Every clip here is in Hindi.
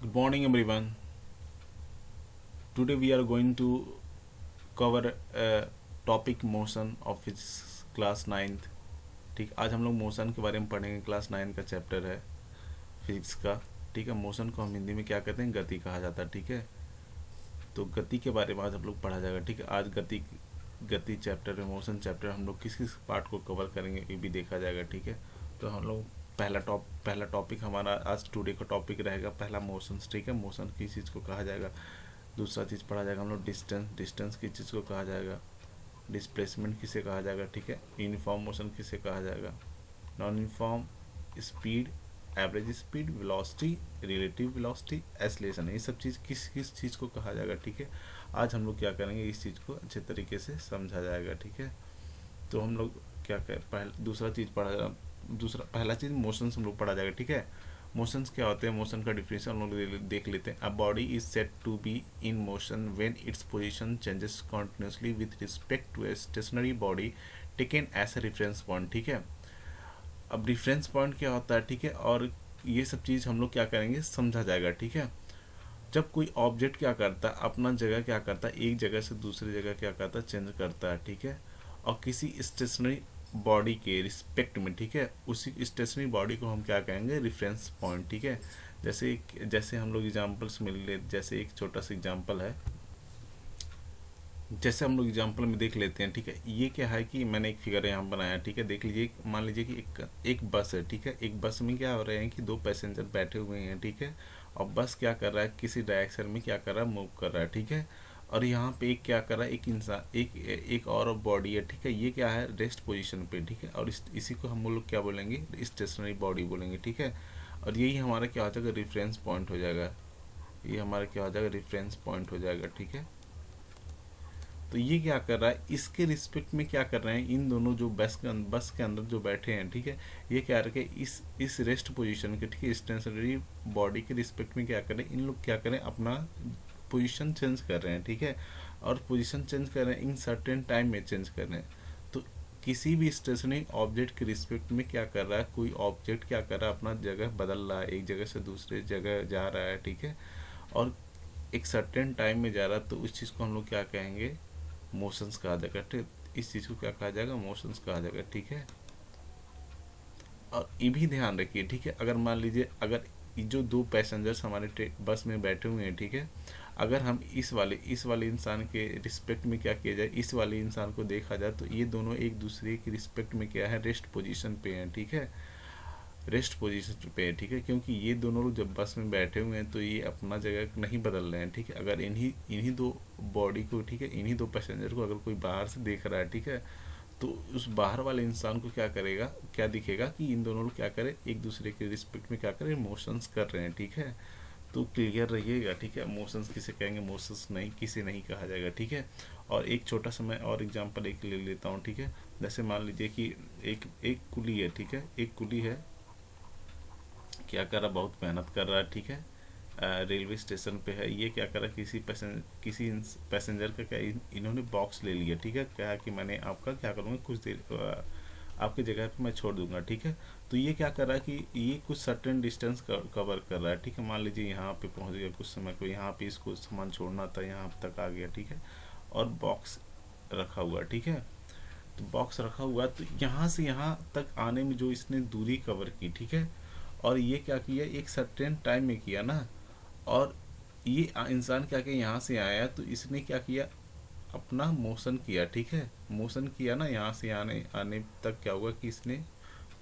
Good morning, everyone. Today we are going to cover topic motion of physics class 9th. ठीक, आज हम लोग मोशन के बारे में पढ़ेंगे। क्लास 9 का चैप्टर है फिजिक्स का। ठीक है, मोशन को हम हिंदी में क्या कहते हैं, गति कहा जाता है। ठीक है, तो गति के बारे में आज हम लोग पढ़ा जाएगा। ठीक है, आज गति गति चैप्टर में, मोशन चैप्टर हम लोग किस किस पार्ट को कवर करेंगे ये भी देखा जाएगा। ठीक है, तो हम लोग पहला टॉपिक हमारा आज टुडे का टॉपिक रहेगा पहला मोशंस। ठीक है, मोशन किस चीज़ को कहा जाएगा। दूसरा चीज़ पढ़ा जाएगा हम लोग डिस्टेंस किस चीज़ को कहा जाएगा। डिस्प्लेसमेंट किसे कहा जाएगा। ठीक है, यूनिफॉर्म मोशन किसे कहा जाएगा। Non uniform speed, average speed, velocity, relative velocity, acceleration, ये सब चीज़ किस किस चीज़ को कहा जाएगा। ठीक है, आज हम लोग क्या करेंगे, इस चीज़ को अच्छे तरीके से समझा जाएगा। ठीक है, तो हम लोग क्या कर दूसरा पहला चीज़ मोशंस हम लोग पढ़ा जाएगा। ठीक है, मोशंस क्या होते हैं, मोशन का डिफिनेशन हम लोग देख लेते हैं। A body is said to be in motion when its position changes continuously with respect to a stationary body taken as a reference point. ठीक है, अब रेफरेंस पॉइंट क्या होता है। ठीक है, और ये सब चीज़ हम लोग क्या करेंगे, समझा जाएगा। ठीक है, जब कोई ऑब्जेक्ट क्या करता है, अपना जगह क्या करता है, एक जगह से दूसरी जगह क्या करता है, चेंज करता है। ठीक है, और किसी स्टेशनरी बॉडी के रिस्पेक्ट में, ठीक है, उसी स्टेशनरी बॉडी को हम क्या कहेंगे, रेफरेंस पॉइंट। ठीक है, जैसे हम लोग एग्जांपल्स मिल ले, जैसे एक छोटा सा एग्जांपल है, जैसे हम लोग एग्जांपल में देख लेते हैं। ठीक है, ये क्या है कि मैंने एक फिगर यहाँ बनाया। ठीक है, देख लीजिए, मान लीजिए कि एक बस है। ठीक है, एक बस में क्या हो रहे हैं कि दो पैसेंजर बैठे हुए हैं। ठीक है, और बस क्या कर रहा है, किसी डायरेक्शन में क्या कर रहा है, मूव कर रहा है। ठीक है, और यहाँ पे एक क्या कर रहा है, एक इंसान, एक और बॉडी है। ठीक है, ये क्या है, रेस्ट पोजीशन पे। ठीक है, और इसी को हम लोग क्या बोलेंगे, स्टेशनरी बॉडी बोलेंगे। ठीक है, और यही हमारा क्या हो जाएगा, रेफरेंस पॉइंट हो जाएगा। ये हमारा क्या हो जाएगा, रेफरेंस पॉइंट हो जाएगा। ठीक है, तो ये क्या कर रहा है, इसके रिस्पेक्ट में क्या कर रहे हैं, इन दोनों जो बस के अंदर जो बैठे हैं। ठीक है, ये क्या रखे, इस रेस्ट पोजीशन के, ठीक है, स्टेशनरी बॉडी के रिस्पेक्ट में क्या करें, इन लोग क्या करें, अपना पोजीशन चेंज कर रहे हैं। ठीक है, और पोजीशन चेंज कर रहे हैं, इन सर्टेन टाइम में चेंज कर रहे हैं। तो किसी भी स्टेशनरी ऑब्जेक्ट के रिस्पेक्ट में क्या कर रहा है, कोई ऑब्जेक्ट क्या कर रहा है, अपना जगह बदल रहा है, एक जगह से दूसरे जगह जा रहा है। ठीक है, और एक सर्टेन टाइम में जा रहा है, तो उस चीज़ को हम लोग क्या कहेंगे, मोशंस कहा जाएगा। ठीक, इस चीज़ को क्या कहा जाएगा, मोशंस कहा जाएगा। ठीक है, और ये भी ध्यान रखिए। ठीक है, अगर मान लीजिए, अगर जो दो पैसेंजर्स हमारे बस में बैठे हुए हैं। ठीक है, अगर हम इस वाले इंसान के रिस्पेक्ट में क्या किया जाए, इस वाले इंसान को देखा जाए, तो ये दोनों एक दूसरे के रिस्पेक्ट में क्या है, रेस्ट पोजीशन पे हैं। ठीक है, रेस्ट पोजीशन पे है। ठीक है, क्योंकि ये दोनों लोग जब बस में बैठे हुए हैं, तो ये अपना जगह नहीं बदल रहे हैं। ठीक है, अगर इन्हीं इन्हीं दो बॉडी को, ठीक है, इन्हीं दो पैसेंजर को अगर कोई बाहर से देख रहा है। ठीक है, तो उस बाहर वाले इंसान को क्या करेगा, क्या दिखेगा कि इन दोनों लोग क्या करें, एक दूसरे के रिस्पेक्ट में क्या करें, मोशंस कर रहे हैं। ठीक है, तो क्लियर रहिएगा। ठीक है, मोशंस किसे कहेंगे, मोशंस नहीं, किसे नहीं कहा जाएगा। ठीक है, और एक छोटा सा मैं और एग्जांपल एक ले लेता हूँ। ठीक है, जैसे मान लीजिए कि एक एक कुली है। ठीक है, एक कुली है, क्या कर रहा, बहुत मेहनत कर रहा है। ठीक है, रेलवे स्टेशन पे है। ये क्या कर रहा है, किसी पैसेंजर का क्या इन्होंने बॉक्स ले लिया। ठीक है, क्या कि मैंने आपका क्या करूँगा, कुछ देर आपकी जगह पे मैं छोड़ दूंगा। ठीक है, तो ये क्या कर रहा है कि ये कुछ सर्टेन डिस्टेंस कवर कर रहा है। ठीक है, मान लीजिए यहाँ पे पहुँच गया, कुछ समय को यहाँ पे इसको सामान छोड़ना था, यहाँ तक आ गया। ठीक है, और बॉक्स रखा हुआ। ठीक है, तो बॉक्स रखा हुआ, तो यहाँ से यहाँ तक आने में जो इसने दूरी कवर की। ठीक है, और ये क्या किया, एक सर्टेन टाइम में किया ना, और ये इंसान क्या किया, यहाँ से आया, तो इसने क्या किया, अपना मोशन किया। ठीक है, मोशन किया ना, यहाँ से आने आने तक क्या हुआ कि इसने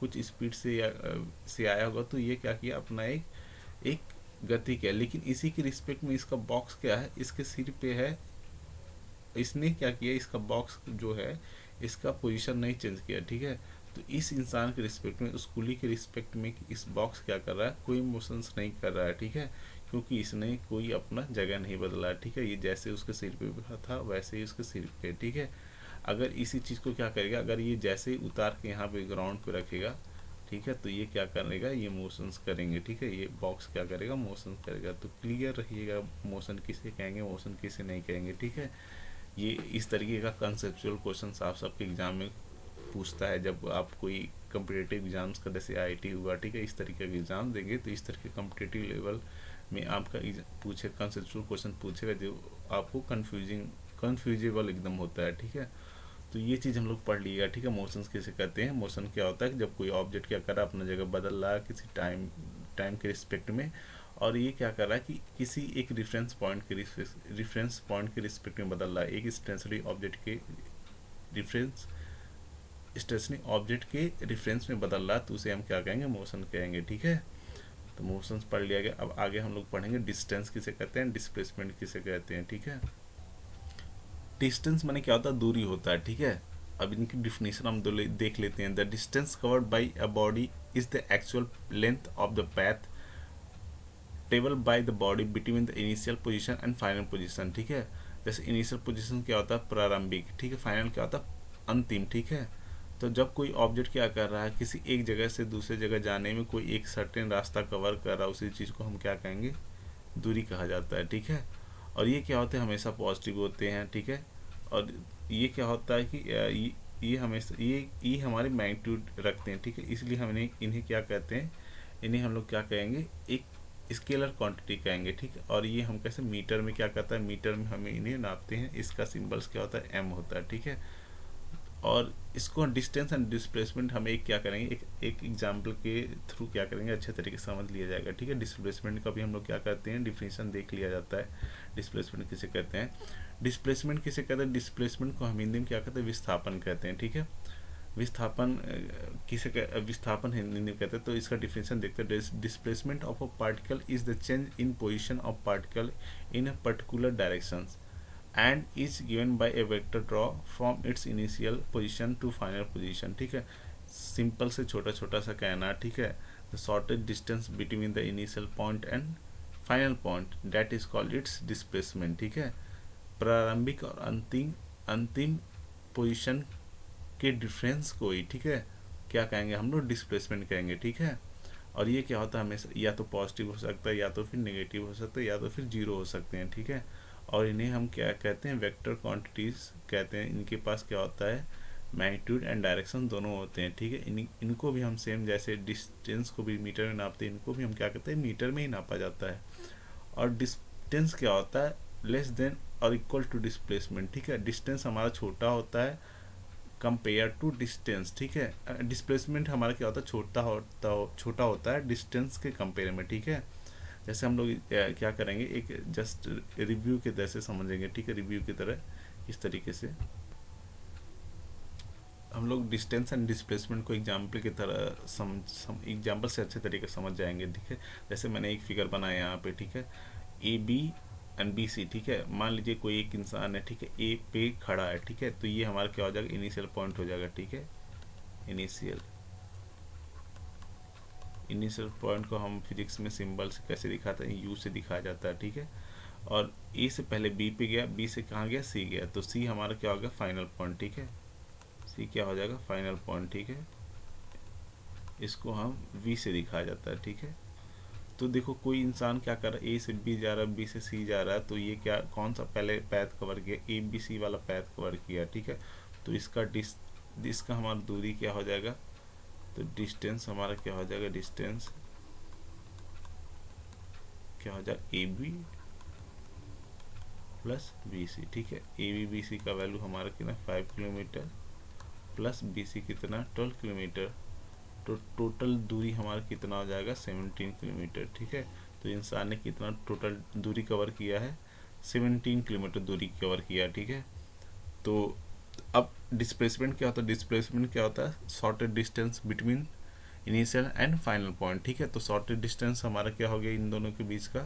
कुछ स्पीड से आया होगा, तो ये क्या किया, अपना एक एक गति किया। लेकिन इसी के रिस्पेक्ट में इसका बॉक्स क्या है, इसके सिर पे है। इसने क्या किया, इसका बॉक्स जो है, इसका पोजीशन नहीं चेंज किया। ठीक है, तो इस इंसान के रिस्पेक्ट में, उस कुली के रिस्पेक्ट में इस बॉक्स क्या कर रहा है, कोई मोशंस नहीं कर रहा है। ठीक है, क्योंकि इसने कोई अपना जगह नहीं बदला है। ठीक है, ये जैसे उसके सिर पे था वैसे ही उसके सिर पे। ठीक है, अगर इसी चीज़ को क्या करेगा, अगर ये जैसे ही उतार के यहाँ पे ग्राउंड पे रखेगा, ठीक है, तो ये क्या करेगा, ये मोशंस करेंगे। ठीक है, ये बॉक्स क्या करेगा, मोशन करेगा। तो क्लियर रहिएगा, मोशन किसे कहेंगे, मोशन किसे नहीं कहेंगे। ठीक है, ये इस तरीके का कंसेप्चुअल क्वेश्चन आप सबके एग्जाम में पूछता है, जब आप कोई कम्पिटेटिव एग्जाम्स का, जैसे आईआईटी हुआ। ठीक है, इस तरीके के एग्जाम देंगे, तो इस तरह के कम्पिटेटिव लेवल में आपका पूछे कंसेप्चुअल क्वेश्चन पूछेगा जो आपको कन्फ्यूजेबल एकदम होता है, ठीक है। तो ये चीज़ हम लोग पढ़ लिएगा, ठीक है। मोशंस किसे कहते हैं? मोशन क्या होता है कि जब कोई ऑब्जेक्ट क्या कर रहा है, अपना जगह बदल रहा है किसी टाइम के रिस्पेक्ट में, और ये क्या कर रहा है कि किसी एक रेफरेंस पॉइंट के रिस्पेक्ट में बदल रहा है, एक स्टेशनरी ऑब्जेक्ट के रेफरेंस में बदल रहा है, तो उसे हम क्या कहेंगे? मोशन कहेंगे, ठीक है। तो मोशंस पढ़ लिया गया। अब आगे हम लोग पढ़ेंगे डिस्टेंस किसे कहते हैं, डिस्प्लेसमेंट किसे कहते हैं, ठीक है। डिस्टेंस माने क्या होता है? दूरी होता है, ठीक है। अब इनकी डिफिनेशन हम देख लेते हैं। The distance covered by a body is the actual length of the path travel by the body between the initial position and final position, ठीक है। जैसे इनिशियल पोजीशन क्या होता है? प्रारंभिक, ठीक है। फाइनल क्या होता है? अंतिम, ठीक है। तो जब कोई ऑब्जेक्ट क्या कर रहा है, किसी एक जगह से दूसरे जगह जाने में कोई एक सर्टेन रास्ता कवर कर रहा है, उसी चीज़ को हम क्या कहेंगे? दूरी कहा जाता है, ठीक है। और ये क्या होते हैं? हमेशा पॉजिटिव होते हैं, ठीक है। और ये क्या होता है कि ये हमेशा ये हमारे मैग्नीट्यूड रखते हैं, ठीक है। इसलिए हम इन्हें क्या कहते हैं? इन्हें हम लोग क्या कहेंगे? एक स्केलर क्वांटिटी कहेंगे, ठीक है। और ये हम कैसे मीटर में क्या कहता है? मीटर में हमें इन्हें नापते हैं। इसका सिंबल्स क्या होता है? एम होता है, ठीक है। और इसको डिस्टेंस एंड डिस्प्लेसमेंट हम एक क्या करेंगे, एक एग्जाम्पल के थ्रू क्या करेंगे, अच्छे तरीके से समझ लिया जाएगा, ठीक है। डिस्प्लेसमेंट का भी हम लोग क्या करते हैं? डिफिनेशन देख लिया जाता है। डिस्प्लेसमेंट किसे कहते हैं? डिस्प्लेसमेंट किसे कहते हैं? डिस्प्लेसमेंट को हम हिंदी में क्या कहते हैं? विस्थापन कहते हैं, ठीक है। विस्थापन विस्थापन हिंदी में कहते हैं। तो इसका डिफिनेशन देखते हैं। Displacement of a particle is the change in position of particle in a particular direction and is given by a vector draw from its initial position to final position, ठीक है। सिंपल से छोटा सा कहना, ठीक है। The shortest distance between the initial point and final point that is called its displacement, ठीक है। प्रारंभिक और अंतिम पोजीशन के डिफरेंस को ही, ठीक है, क्या कहेंगे हम लोग? डिस्प्लेसमेंट कहेंगे, ठीक है। और ये क्या होता है? हमेशा या तो पॉजिटिव हो सकता है, या तो फिर नेगेटिव हो सकता है, या तो फिर जीरो हो सकते हैं, ठीक है। और इन्हें हम क्या कहते हैं? वेक्टर क्वांटिटीज कहते हैं। इनके पास क्या होता है? मैग्नीट्यूड एंड डायरेक्शन दोनों होते हैं, ठीक है। इनको भी हम सेम जैसे डिस्टेंस को भी मीटर में नापते हैं, इनको भी हम क्या कहते हैं? मीटर में ही नापा जाता है। और डिस्टेंस क्या होता है? लेस देन और इक्वल टू डिस्प्लेसमेंट, ठीक है। डिस्टेंस हमारा छोटा होता है कंपेयर टू डिस्टेंस, ठीक है। डिस्प्लेसमेंट हमारा क्या होता है? छोटा होता है डिस्टेंस के कंपेयर में, ठीक है। जैसे हम लोग क्या करेंगे, एक जस्ट रिव्यू के तरह से समझेंगे, ठीक है। रिव्यू की तरह इस तरीके से हम लोग डिस्टेंस एंड डिस्प्लेसमेंट को एग्जाम्पल की तरह एग्जाम्पल से अच्छे तरीके से समझ जाएंगे, ठीक है। जैसे मैंने एक फिगर बनाया यहाँ पे, ठीक है। A B and B C, ठीक है। मान लीजिए कोई एक इंसान है, ठीक है, ए पे खड़ा है, ठीक है। तो ये हमारा क्या हो जाएगा? इनिशियल पॉइंट हो जाएगा, ठीक है। इनिशियल पॉइंट को हम फिजिक्स में सिंबल से कैसे दिखाते हैं? यू से दिखाया जाता है, ठीक है। और ए से पहले बी पे गया, बी से कहाँ गया? सी गया, तो सी हमारा क्या हो गया? फाइनल पॉइंट, ठीक है। सी क्या हो जाएगा? फाइनल पॉइंट, ठीक है। इसको हम वी से दिखाया जाता है, ठीक है। तो देखो कोई इंसान क्या कर रहा है? ए से बी जा रहा है, बी से सी जा रहा है, तो ये क्या कौन सा पहले पैथ कवर किया? ए बी सी वाला पैथ कवर किया, ठीक है। तो इसका हमारा दूरी क्या हो जाएगा? तो डिस्टेंस हमारा क्या हो जाएगा? डिस्टेंस क्या हो जाएगा? A B plus B C, ठीक है। ए बी बी सी का वैल्यू हमारा कितना? 5 किलोमीटर प्लस बी सी कितना? 12 किलोमीटर। तो टोटल दूरी हमारा कितना हो जाएगा? 17 किलोमीटर, ठीक है। तो इंसान ने कितना टोटल दूरी कवर किया है? 17 किलोमीटर दूरी कवर किया, ठीक है। तो अब डिस्प्लेसमेंट क्या होता है? डिस्प्लेसमेंट क्या होता है? Shorted distance between initial and final point, ठीक है। तो शॉर्टेड डिस्टेंस हमारा क्या हो गया इन दोनों के बीच का?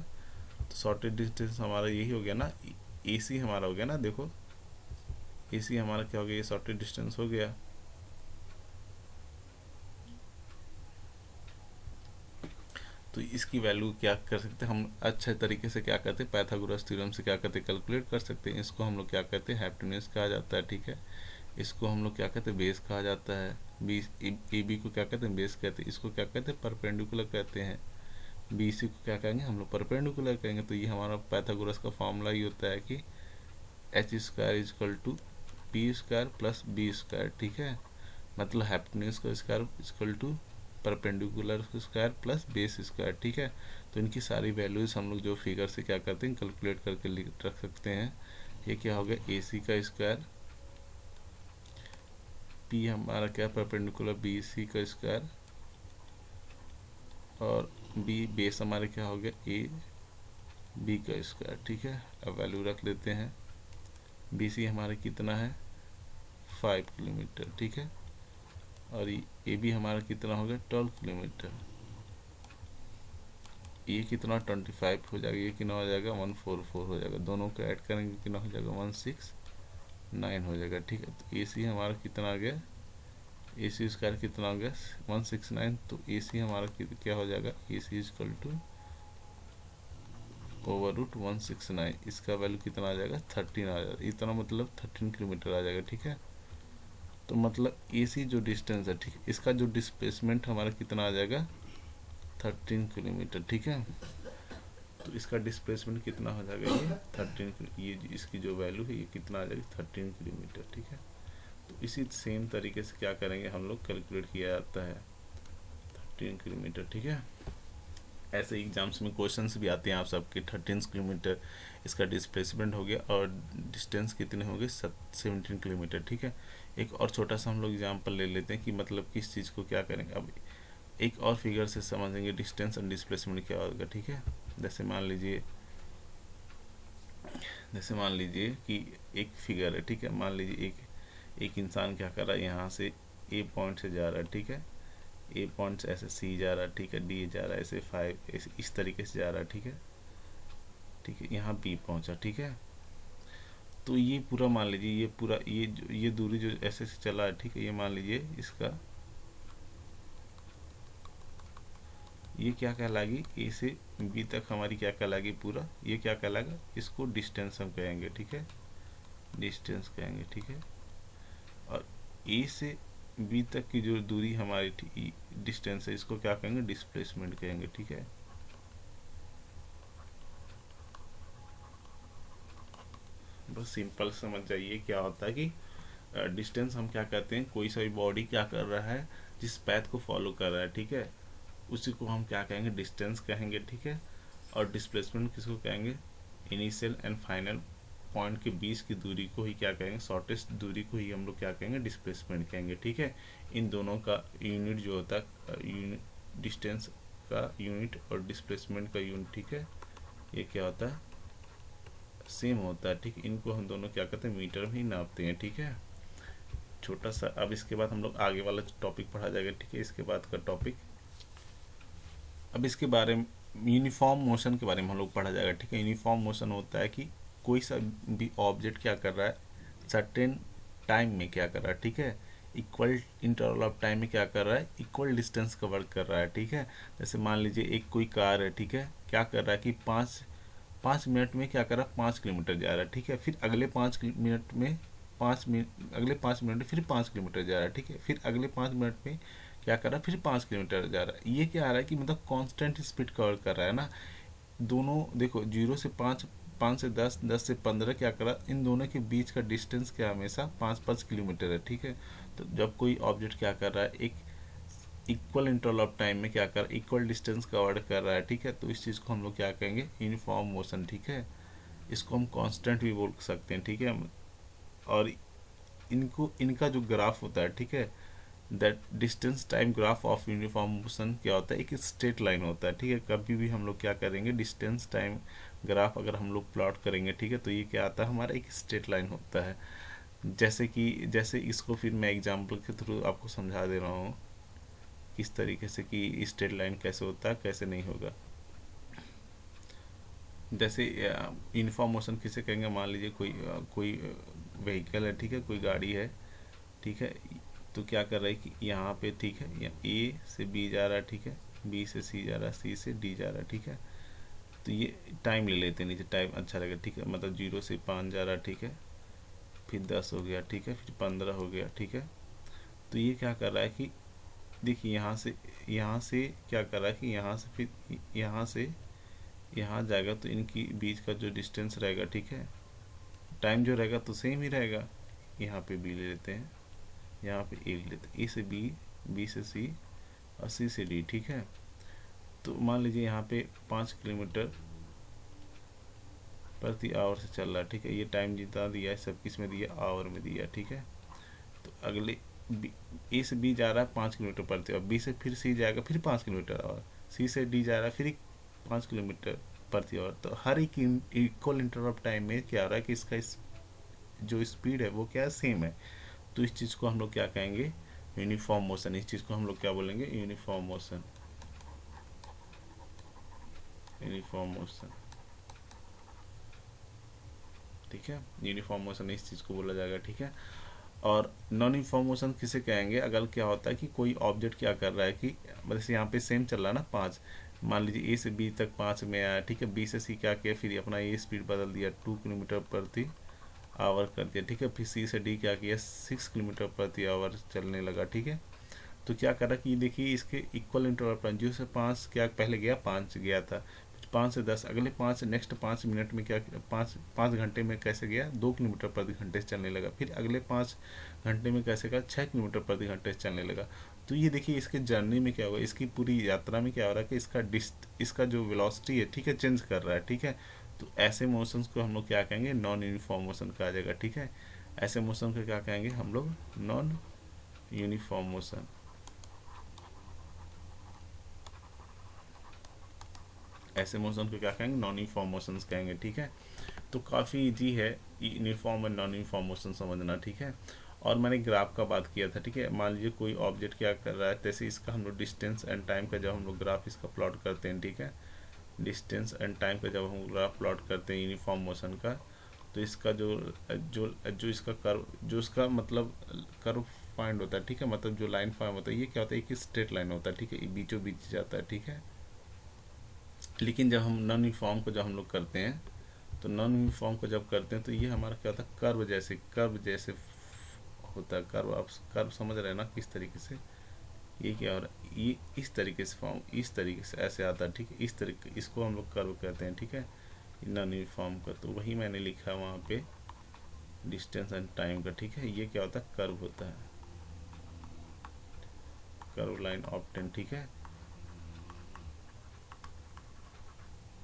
तो शॉर्टेड डिस्टेंस हमारा यही हो गया ना, ए सी हमारा हो गया ना। देखो ए सी हमारा क्या हो गया? ये शॉर्टेड डिस्टेंस हो गया। तो इसकी वैल्यू क्या कर सकते हैं हम? अच्छे तरीके से क्या करते हैं? पाइथागोरस थ्योरम से क्या करते हैं? कैलकुलेट कर सकते हैं। इसको हम लोग क्या कहते हैं? हाइपोटेन्यूज कहा जाता है, ठीक है। इसको हम लोग क्या कहते हैं? बेस कहा जाता है। ए बी को क्या कहते हैं? बेस कहते हैं। इसको क्या कहते हैं? परपेंडिकुलर कहते हैं। बी सी को क्या कहेंगे हम लोग? परपेंडिकुलर कहेंगे। तो ये हमारा पाइथागोरस का फॉर्मूला ही होता है कि H square is equal to P square plus B square, ठीक है। मतलब हाइपोटेन्यूज का square equal to perpendicular square plus base square, ठीक है। तो इनकी सारी वैल्यूज़ हम लोग जो फिगर से क्या करते हैं कैलकुलेट करके रख सकते हैं। ये क्या हो गया ए सी का स्क्वायर, पी हमारा क्या परपेंडिकुलर बी सी का स्क्वायर, और बी बेस हमारे क्या हो गया ए बी का स्क्वायर। ठीक है, अब वैल्यू रख लेते हैं। बी सी हमारा कितना है 5 किलोमीटर। ठीक है, और ए बी हमारा कितना हो गया 12 किलोमीटर। ये कितना 25 हो जाएगा, ये कितना हो जाएगा 144 हो जाएगा। दोनों को ऐड करेंगे कितना हो जाएगा 169 हो जाएगा। ठीक है, तो ए सी हमारा कितना आ गया, ए सी स्क्वायर कितना हो गया 169। तो ए सी हमारा क्या हो जाएगा, ए सी इजकल टू ओवर रूट 169, इसका वैल्यू कितना आ जाएगा 13 आ जाएगा। इतना मतलब 13 किलोमीटर आ जाएगा। ठीक है, तो मतलब ए सी जो डिस्टेंस है, ठीक है, इसका जो डिस्प्लेसमेंट हमारा कितना आ जाएगा 13 किलोमीटर। ठीक है, तो इसका डिस्प्लेसमेंट कितना हो जाएगा ये 13, ये इसकी जो वैल्यू है ये कितना आ जाएगी 13 किलोमीटर। ठीक है, तो इसी सेम तरीके से क्या करेंगे हम लोग कैलकुलेट किया जाता है 13 किलोमीटर। ठीक है, ऐसे एग्जाम्स में क्वेश्चंस भी आते हैं आप सबके 13 किलोमीटर इसका डिस्प्लेसमेंट हो गया और डिस्टेंस कितने हो गए 17 किलोमीटर। ठीक है, एक और छोटा सा हम लोग एग्जाम्पल ले लेते हैं कि मतलब किस चीज़ को क्या करेंगे। अब एक और फिगर से समझेंगे डिस्टेंस एंड डिस्प्लेसमेंट क्या होगा। ठीक है, जैसे मान लीजिए कि एक फिगर है। ठीक है, मान लीजिए एक इंसान क्या कर रहा है, यहाँ से ए पॉइंट से जा रहा है। ठीक है, ए पॉइंट से ऐसे सी जा रहा है। ठीक है, डी जा रहा है, ऐसे 5 ऐसे इस तरीके से जा रहा है। ठीक है, यहाँ बी पहुँचा। ठीक है, तो ये पूरा मान लीजिए ये पूरा ये दूरी जो ऐसे से चला है। ठीक है, ये मान लीजिए इसका ये क्या कहलाएगी, ए से बी तक हमारी क्या कहलाएगी पूरा, ये क्या कहलाएगा, इसको डिस्टेंस हम कहेंगे। ठीक है, डिस्टेंस कहेंगे। ठीक है, और ए से बी तक की जो दूरी हमारी डिस्टेंस है इसको क्या कहेंगे डिस्प्लेसमेंट कहेंगे। ठीक है, बस सिंपल समझ जाइए क्या होता है कि डिस्टेंस हम क्या कहते हैं, कोई सा भी बॉडी क्या कर रहा है जिस पैथ को फॉलो कर रहा है। ठीक है, उसी को हम क्या कहेंगे डिस्टेंस कहेंगे। ठीक है, और डिस्प्लेसमेंट किसको कहेंगे, इनिशियल एंड फाइनल पॉइंट के बीच की दूरी को ही क्या कहेंगे, शॉर्टेस्ट दूरी को ही हम लोग क्या कहेंगे डिस्प्लेसमेंट कहेंगे। ठीक है, इन दोनों का यूनिट जो होता है डिस्टेंस का यूनिट और डिस्प्लेसमेंट का यूनिट, ठीक है, ये क्या होता है सेम होता है। ठीक, इनको हम दोनों क्या कहते हैं मीटर में ही नापते हैं। ठीक है, छोटा सा। अब इसके बाद हम लोग आगे वाला टॉपिक पढ़ा जाएगा। ठीक है, इसके बाद का टॉपिक अब इसके बारे में यूनिफॉर्म मोशन के बारे में हम लोग पढ़ा जाएगा। ठीक है, यूनिफॉर्म मोशन होता है कि कोई सा भी ऑब्जेक्ट क्या कर रहा है सर्टेन टाइम में क्या कर रहा है। ठीक है, इक्वल इंटरवल ऑफ टाइम में क्या कर रहा है इक्वल डिस्टेंस कवर कर रहा है। ठीक है, जैसे मान लीजिए एक कोई कार है। ठीक है, क्या कर रहा है कि 5 मिनट में क्या कर रहा है 5 किलोमीटर जा रहा है। ठीक है, फिर अगले 5 मिनट में 5 मिनट अगले 5 मिनट में फिर 5 किलोमीटर जा रहा है। ठीक है, फिर अगले 5 मिनट में क्या कर रहा है फिर 5 किलोमीटर जा रहा है। ये क्या आ रहा है कि मतलब कांस्टेंट स्पीड कवर कर रहा है ना। दोनों देखो 0 से 5, 5 से 10, 10 से 15 क्या करा, इन दोनों के बीच का डिस्टेंस क्या हमेशा 5-5 किलोमीटर है। ठीक है, तो जब कोई ऑब्जेक्ट क्या कर रहा है एक इक्वल इंटरवल ऑफ टाइम में क्या कर इक्वल डिस्टेंस कवर कर रहा है। ठीक है, तो इस चीज़ को हम लोग क्या कहेंगे यूनिफॉर्म मोशन। ठीक है, इसको हम कांस्टेंट भी बोल सकते हैं। ठीक है, और इनका जो ग्राफ होता है, ठीक है, that distance time graph of uniform motion क्या होता है एक स्ट्रेट लाइन होता है। ठीक है, कभी भी हम लोग क्या करेंगे डिस्टेंस टाइम ग्राफ अगर हम लोग प्लॉट करेंगे, ठीक है, तो ये क्या आता है हमारा एक स्ट्रेट लाइन होता है। जैसे इसको फिर मैं एग्जांपल के थ्रू आपको समझा दे रहा हूँ किस तरीके से कि स्ट्रेट लाइन कैसे होता है कैसे नहीं होगा। जैसे यूनिफॉर्म मोशन किसे कहेंगे, मान लीजिए कोई व्हीकल है। ठीक है, कोई गाड़ी है। ठीक है, तो क्या कर रहा है कि यहाँ पे ठीक है ए से बी जा रहा है। ठीक है, बी से सी जा रहा है, सी से डी जा रहा है। ठीक है, तो ये टाइम ले लेते हैं नीचे, टाइम अच्छा लगेगा। ठीक है, मतलब 0 से 5 जा रहा है। ठीक है, फिर 10 हो गया। ठीक है, फिर 15 हो गया। ठीक है, तो ये क्या कर रहा है कि देखिए यहाँ से क्या कर रहा है कि यहाँ से फिर यहाँ से यहाँ जाएगा तो इनकी बीच का जो डिस्टेंस रहेगा, ठीक है, टाइम जो रहेगा तो सेम ही रहेगा। यहाँ पे बी ले लेते हैं, यहाँ पे ए ले लेते हैं, ए से बी, बी से सी और सी से डी। ठीक है, तो मान लीजिए यहाँ पे 5 किलोमीटर प्रति आवर से चल रहा है, ठीक है। ये टाइम जितना दिया है सब किस में दिया, आवर में दिया, ठीक है। तो अगले ए से बी जा रहा है 5 किलोमीटर प्रति आवर, बी से फिर सी जाएगा फिर 5 किलोमीटर आवर, सी से डी जा रहा है फिर 5 किलोमीटर प्रति आवर। तो हर एक इक्वल इंटरवल ऑफ टाइम में क्या हो रहा है कि इसका जो स्पीड है वो क्या है, सेम है। तो इस चीज़ को हम लोग क्या कहेंगे, यूनिफॉर्म मोशन। इस चीज़ को हम लोग क्या बोलेंगे, यूनिफॉर्म मोशन, यूनिफॉर्म मोशन, ठीक है। यूनिफॉर्म मोशन इस चीज़ को बोला जाएगा, ठीक है। और नॉन यूनिफॉर्म मोशन किसे कहेंगे, अगर क्या होता है कि कोई ऑब्जेक्ट क्या कर रहा है कि जैसे यहाँ पे सेम चल रहा है ना 5, मान लीजिए ए से बी तक 5 में आया, ठीक है। बी से सी क्या किया, फिर अपना ये स्पीड बदल दिया 2 किलोमीटर प्रति आवर कर दिया, ठीक है। फिर सी से डी क्या किया, 6 किलोमीटर प्रति आवर चलने लगा, ठीक है। तो क्या करा कि देखिए इसके इक्वल इंटरवल पर जो से 5 क्या पहले गया, 5 गया था, 5 से 10, अगले 5 नेक्स्ट 5 मिनट में क्या, 5 घंटे में कैसे गया, 2 किलोमीटर प्रति घंटे से चलने लगा। फिर अगले 5 घंटे में कैसे गया, 6 किलोमीटर प्रति घंटे से चलने लगा। तो ये देखिए इसके जर्नी में क्या होगा, इसकी पूरी यात्रा में क्या हो रहा है कि इसका जो वेलोसिटी है, ठीक है, चेंज कर रहा है, ठीक है। तो ऐसे मोशंस को हम लोग क्या कहेंगे, नॉन यूनिफॉर्म मोशन कहा जाएगा, ठीक है। ऐसे मोशन को क्या कहेंगे हम लोग, नॉन यूनिफॉर्म मोशन। ऐसे मोशन को क्या कहेंगे, नॉन यूनिफॉर्म मोशंस कहेंगे, ठीक है। तो काफ़ी इजी है यूनिफॉर्म और नॉन यूनिफॉर्म मोशन समझना, ठीक है। और मैंने ग्राफ का बात किया था, ठीक है। मान लीजिए कोई ऑब्जेक्ट क्या कर रहा है, जैसे इसका हम लोग डिस्टेंस एंड टाइम का जब हम लोग ग्राफ इसका प्लॉट करते हैं, ठीक है। डिस्टेंस एंड टाइम का जब हम ग्राफ प्लॉट करते हैं यूनिफॉर्म मोशन का, तो इसका जो जो जो इसका कर्व, जो इसका मतलब कर्व फाइंड होता है, ठीक है, मतलब जो लाइन फाइंड होता है, ये क्या होता है, एक स्ट्रेट लाइन होता है, ठीक है, बीचों बीच जाता है, ठीक है। लेकिन जब हम नॉन यूनिफॉर्म को जब हम लोग करते हैं, तो नॉन यूनिफॉर्म को जब करते हैं तो ये हमारा क्या होता है, कर्व जैसे होता है। कर्व, आप कर्व समझ रहे हैं ना किस तरीके से, ये क्या हो रहा है, ये इस तरीके से फॉर्म, इस तरीके से ऐसे आता है, ठीक है। इस तरीके, इसको हम लोग कर्व कहते हैं, ठीक है, नॉन यूनिफॉर्म का। तो वही मैंने लिखा वहाँ पे डिस्टेंस एंड टाइम का, ठीक है। ये क्या होता है, कर्व होता है, कर्व लाइन ऑब्टेन, ठीक है।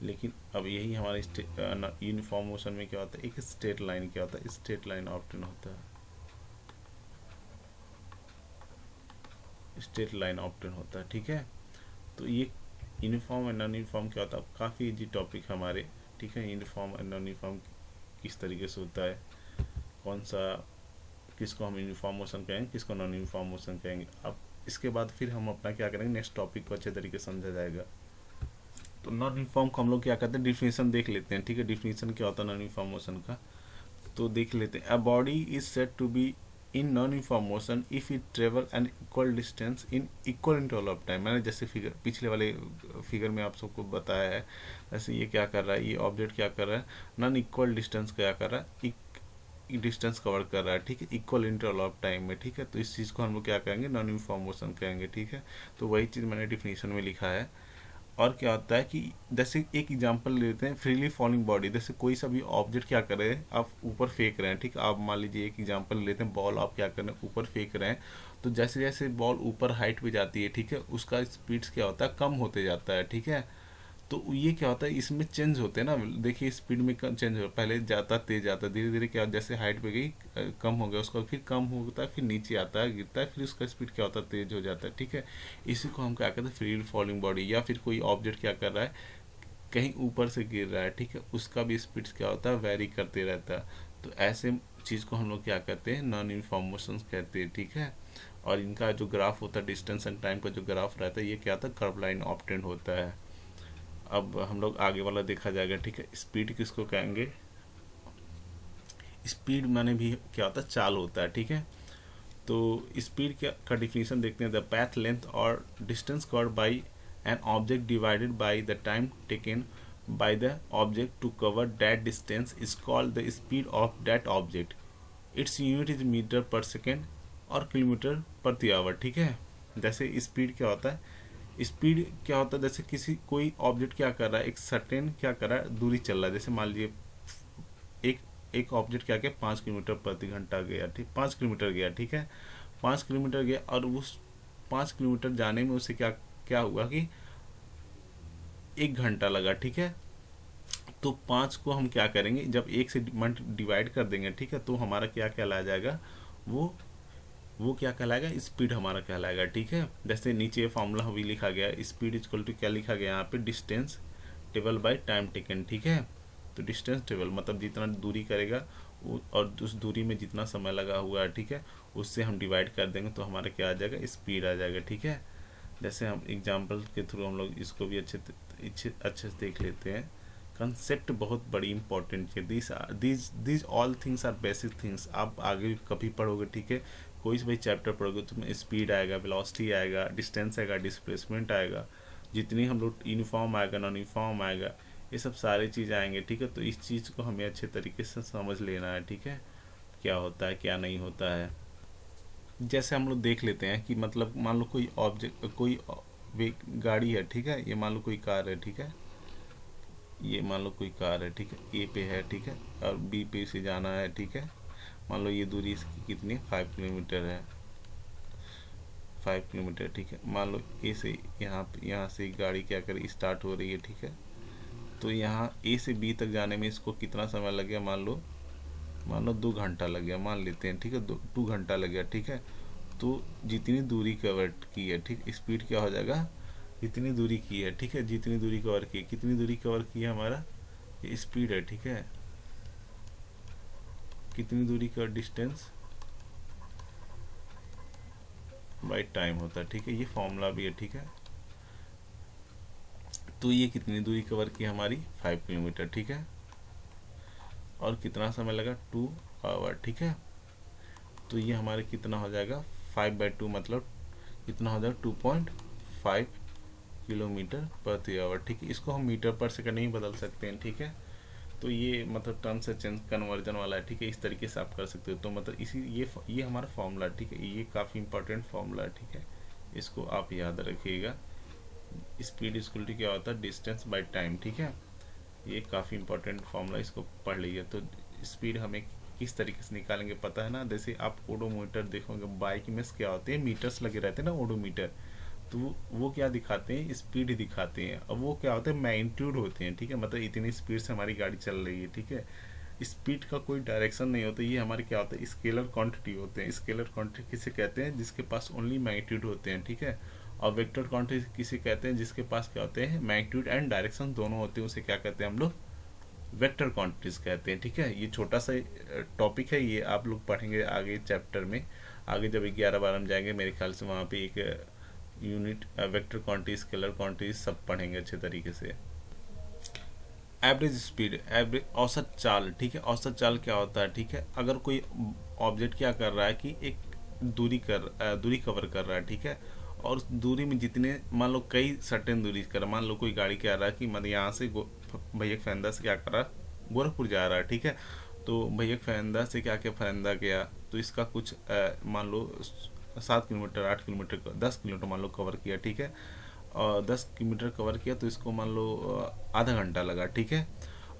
लेकिन अब यही हमारे यूनिफॉर्म मोशन में क्या होता है, एक स्ट्रेट लाइन क्या होता है, स्ट्रेट लाइन ऑब्टेन होता है, स्ट्रेट लाइन ऑब्टेन होता है, ठीक है। तो ये यूनिफॉर्म एंड नॉन यूनिफॉर्म क्या होता है, काफ़ी इजी टॉपिक हमारे, ठीक है। यूनिफॉर्म एंड नॉन यूनिफॉर्म किस तरीके से होता है, कौन सा, किसको हम यूनिफॉर्म मोशन कहेंगे, किसको नॉन यूनिफॉर्म मोशन कहेंगे। अब इसके बाद फिर हम अपना क्या करेंगे, नेक्स्ट टॉपिक को अच्छे तरीके से समझा जाएगा। तो नॉन यूनिफॉर्म को हम लोग क्या करते हैं, डिफिनेशन देख लेते हैं, ठीक है। डिफिनेशन क्या होता है नॉन यूनिफॉर्म मोशन का, तो देख लेते हैं। A body is said to be in non uniform motion if it travel an equal distance in equal interval of time. मैंने जैसे फिगर पिछले वाले फिगर में आप सबको बताया है, जैसे ये क्या कर रहा है, ये ऑब्जेक्ट क्या कर रहा है, नॉन इक्वल डिस्टेंस क्या कर रहा है, डिस्टेंस कवर कर रहा है, ठीक है, इक्वल इंटरवल ऑफ टाइम में, ठीक है। तो इस चीज़ को हम लोग क्या कहेंगे, नॉन यूनिफॉर्म मोशन कहेंगे, ठीक है। तो वही चीज़ मैंने डिफिनेशन में लिखा है। और क्या होता है कि जैसे एक एग्जांपल लेते हैं, फ्रीली फॉलिंग बॉडी, जैसे कोई सा भी ऑब्जेक्ट क्या कर रहे हैं, आप ऊपर फेंक रहे हैं, ठीक है। आप मान लीजिए एक एग्जांपल लेते हैं, बॉल आप क्या कर रहे हैं, ऊपर फेंक रहे हैं। तो जैसे जैसे बॉल ऊपर हाइट पे जाती है, ठीक है, उसका स्पीड्स क्या होता है, कम होते जाता है, ठीक है। तो ये क्या होता है, इसमें चेंज होते हैं ना, देखिए स्पीड में चेंज हो, पहले जाता तेज जाता, धीरे धीरे क्या, जैसे हाइट पे गई कम हो गया, उसका फिर कम होता है, फिर नीचे आता है, गिरता है, फिर उसका स्पीड क्या होता है, तेज हो जाता है, ठीक है। इसी को हम क्या कहते हैं, फ्री फॉलिंग बॉडी। या फिर कोई ऑब्जेक्ट क्या कर रहा है, कहीं ऊपर से गिर रहा है, ठीक है, उसका भी स्पीड क्या होता है, वेरी करते रहता है। तो ऐसे चीज़ को हम लोग क्या कहते हैं, नॉन यूनिफॉर्म मोशन कहते हैं, ठीक है। और इनका जो ग्राफ होता है, डिस्टेंस एंड टाइम का जो ग्राफ रहता है, ये क्या होता है, कर्व लाइन ऑब्टेंड होता है। अब हम लोग आगे वाला देखा जाएगा, ठीक है। स्पीड किसको कहेंगे, स्पीड माने भी क्या होता है, चाल होता है, ठीक है। तो स्पीड का डिफिनेशन देखते हैं, द पैथ लेंथ और distance covered by an object divided by the time taken by the object to cover that distance is called the speed of that object. Its unit is metre per second और किलोमीटर प्रति आवर, ठीक है। जैसे स्पीड क्या होता है, स्पीड क्या होता है, जैसे किसी कोई ऑब्जेक्ट क्या कर रहा है, एक सर्टेन क्या कर रहा है, दूरी चल रहा है। जैसे मान लीजिए एक एक ऑब्जेक्ट क्या किया, 5 किलोमीटर प्रति घंटा गया, ठीक, 5 किलोमीटर गया, ठीक है, 5 किलोमीटर गया। और उस 5 किलोमीटर जाने में उसे क्या क्या हुआ कि 1 घंटा लगा, ठीक है। तो 5 को हम क्या करेंगे, जब 1 से डिवाइड कर देंगे, ठीक है, तो हमारा क्या कहलाया जाएगा, वो वो क्या कहलाएगा, स्पीड हमारा कहलाएगा, ठीक है। जैसे नीचे फॉर्मूला भी लिखा गया है, स्पीड इक्वल टू क्या लिखा गया यहाँ पे, distance table by time taken, ठीक है। तो डिस्टेंस टेबल मतलब जितना दूरी करेगा और उस दूरी में जितना समय लगा हुआ है, ठीक है, उससे हम डिवाइड कर देंगे तो हमारा क्या आ जाएगा, स्पीड आ जाएगा, ठीक है। जैसे हम एग्जाम्पल के थ्रू हम लोग इसको भी अच्छे से देख लेते हैं। कंसेप्ट बहुत बड़ी इंपॉर्टेंट है। These all things are basic things. आप आगे कभी पढ़ोगे, ठीक है, कोई से भी चैप्टर पढ़ोगे तो में स्पीड आएगा, वेलोसिटी आएगा, डिस्टेंस आएगा, डिस्प्लेसमेंट आएगा, जितनी हम लोग यूनिफॉर्म आएगा, नॉन यूनिफॉर्म आएगा, ये सब सारी चीज़ आएंगे, ठीक है। तो इस चीज़ को हमें अच्छे तरीके से समझ लेना है, ठीक है, क्या होता है क्या नहीं होता है। जैसे हम लोग देख लेते हैं कि मतलब मान लो कोई ऑब्जेक्ट, कोई वे गाड़ी है, ठीक है, ये मान लो कोई कार है, ठीक है, ये मान लो कोई कार है, ठीक है, ए पे है, ठीक है, और बी पे से जाना है, ठीक है। मान लो ये दूरी इसकी कितनी, 5 किलोमीटर है, 5 किलोमीटर, ठीक है। मान लो ए से यहाँ से गाड़ी क्या करे, स्टार्ट हो रही है, ठीक है। तो यहाँ ए से बी तक जाने में इसको कितना समय लग गया, मान लो 2 घंटा लग गया, मान लेते हैं, ठीक है, 2 घंटा लग गया, ठीक है। तो जितनी दूरी कवर की है, ठीक, स्पीड क्या हो जाएगा, जितनी दूरी की है, ठीक है, जितनी दूरी कवर की है, कितनी दूरी कवर की है हमारा, ये स्पीड है, ठीक है, कितनी दूरी का डिस्टेंस बाई टाइम होता है, ठीक है, ये फॉर्मूला भी है, ठीक है। तो ये कितनी दूरी कवर की हमारी, 5 किलोमीटर, ठीक है, और कितना समय लगा, 2 आवर, ठीक है। तो ये हमारे कितना हो जाएगा, 5/2 मतलब कितना हो जाएगा, 2.5 किलोमीटर प्रति आवर, ठीक है। इसको हम मीटर पर सेकंड नहीं बदल सकते हैं, ठीक है। तो ये मतलब टर्म से चेंज कन्वर्जन वाला है, ठीक है, इस तरीके से आप कर सकते हो। तो मतलब इसी ये हमारा फॉर्मूला, ठीक है, ये काफ़ी इंपॉर्टेंट फॉर्मूला है, ठीक है, इसको आप याद रखिएगा। स्पीड इक्वल टू क्या होता है, डिस्टेंस बाय टाइम, ठीक है, ये काफ़ी इंपॉर्टेंट फॉर्मूला, इसको पढ़ लीजिए। तो स्पीड हमें किस तरीके से निकालेंगे पता है ना, जैसे आप ओडोमीटर देखोगे, बाइक में क्या होते हैं, मीटर्स लगे रहते हैं ना, ओडोमीटर, तो वो क्या दिखाते हैं, स्पीड दिखाते हैं। अब वो क्या होता है, मैग्नीट्यूड होते हैं, ठीक है, मतलब इतनी स्पीड से हमारी गाड़ी चल रही है, ठीक है। स्पीड का कोई डायरेक्शन नहीं होता, ये हमारे क्या होता है, स्केलर क्वांटिटी होते हैं। स्केलर क्वांटिटी किसे कहते हैं, जिसके पास ओनली मैग्नीट्यूड होते हैं, ठीक है। और वेक्टर क्वांटिटी किसे कहते हैं, जिसके पास क्या होते हैं, मैग्नीट्यूड एंड डायरेक्शन दोनों होते हैं, उसे क्या कहते हैं हम लोग, वेक्टर क्वांटिटीज कहते हैं, ठीक है। ये छोटा सा टॉपिक है, ये आप लोग पढ़ेंगे आगे चैप्टर में, आगे जब 11-12 में जाएंगे मेरे ख्याल से, वहाँ पे एक unit vector quantity, scalar quantity सब पढ़ेंगे अच्छे तरीके से। एवरेज स्पीड, एवरेज औसत चाल, ठीक है, औसत चाल क्या होता है, ठीक है। अगर कोई ऑब्जेक्ट क्या कर रहा है कि एक दूरी कवर कर रहा है, ठीक है, और उस दूरी में जितने मान लो कई सर्टेन दूरी कर, मान लो कोई गाड़ी क्या रहा है कि मतलब यहाँ से भैया फैंदा से क्या कर रहा है, गोरखपुर जा रहा है, ठीक है। तो भैया फैंदा से क्या क्या फैंदा गया, तो इसका कुछ मान लो 7 किलोमीटर, 8 किलोमीटर, 10 किलोमीटर मान लो कवर किया, ठीक है, और 10 किलोमीटर कवर किया तो इसको मान लो आधा घंटा लगा, ठीक है।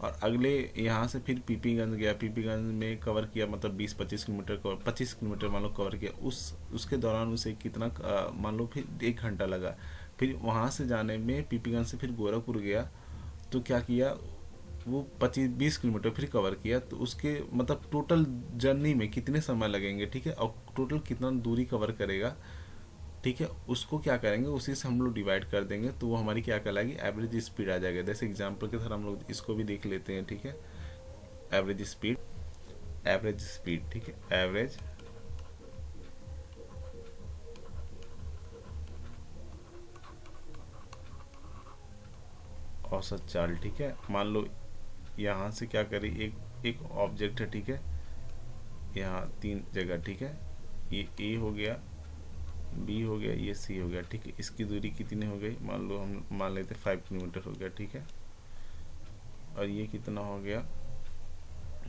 और अगले यहाँ से फिर पीपीगंज गया, पीपीगंज में कवर किया, मतलब 20-25 किलोमीटर कवर, 25 किलोमीटर मान लो कवर किया, उसके दौरान उसे कितना मान लो फिर 1 घंटा लगा। फिर वहाँ से जाने में पीपीगंज से फिर गोरखपुर गया, तो क्या किया, वो 25-20 किलोमीटर फिर कवर किया, तो उसके मतलब टोटल जर्नी में कितने समय लगेंगे, ठीक है, और टोटल कितना दूरी कवर करेगा, ठीक है, उसको क्या करेंगे, उसी से हम लोग डिवाइड कर देंगे, तो वो हमारी क्या कहलाएगी, एवरेज स्पीड आ जाएगा। जैसे एग्जांपल के तरह हम लोग इसको भी देख लेते हैं, ठीक है। एवरेज स्पीड, एवरेज स्पीड, ठीक है, एवरेज औसत चाल, ठीक है। मान लो यहाँ से क्या करें, एक एक ऑब्जेक्ट है, ठीक है, यहाँ 3 जगह, ठीक है, ये ए हो गया, बी हो गया, ये सी हो गया, ठीक है। इसकी दूरी कितनी हो गई, मान लो हम मान लेते 5 किलोमीटर हो गया, ठीक है। और ये कितना हो गया,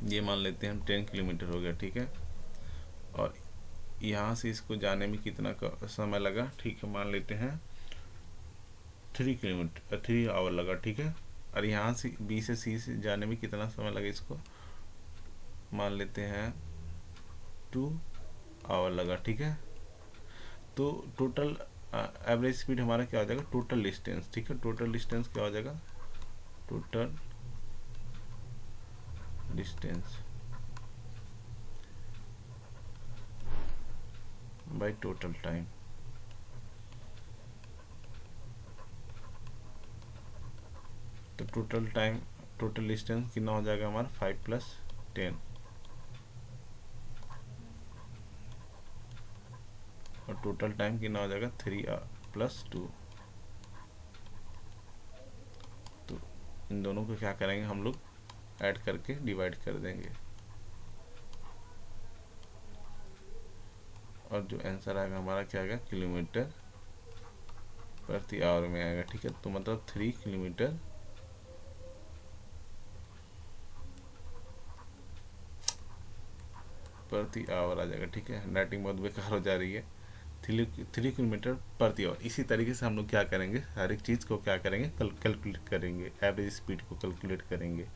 ये मान लेते हैं हम 10 किलोमीटर हो गया, ठीक है। और यहाँ से इसको जाने में कितना समय लगा, ठीक है, मान लेते हैं 3 किलोमीटर, 3 आवर लगा, ठीक है। और यहाँ से बी से सी से जाने में कितना समय लगा, इसको मान लेते हैं 2 आवर लगा, ठीक है। तो टोटल एवरेज स्पीड हमारा क्या हो जाएगा, टोटल डिस्टेंस, ठीक है। टोटल डिस्टेंस क्या हो जाएगा, total distance by total time. तो टोटल टाइम, टोटल डिस्टेंस कितना हो जाएगा हमारा 5 + 10, और टोटल टाइम कितना हो जाएगा 3 + 2। तो इन दोनों को क्या करेंगे हम लोग, ऐड करके डिवाइड कर देंगे, और जो आंसर आएगा हमारा क्या आएगा, किलोमीटर प्रति आवर में आएगा, ठीक है। तो मतलब 3 किलोमीटर प्रति आवर आ जाएगा, ठीक है। राइटिंग बहुत बेकार हो जा रही है। 3 किलोमीटर प्रति आवर। इसी तरीके से हम लोग क्या करेंगे, हर एक चीज़ को क्या करेंगे, कैलकुलेट करेंगे, एवरेज स्पीड को कैलकुलेट करेंगे।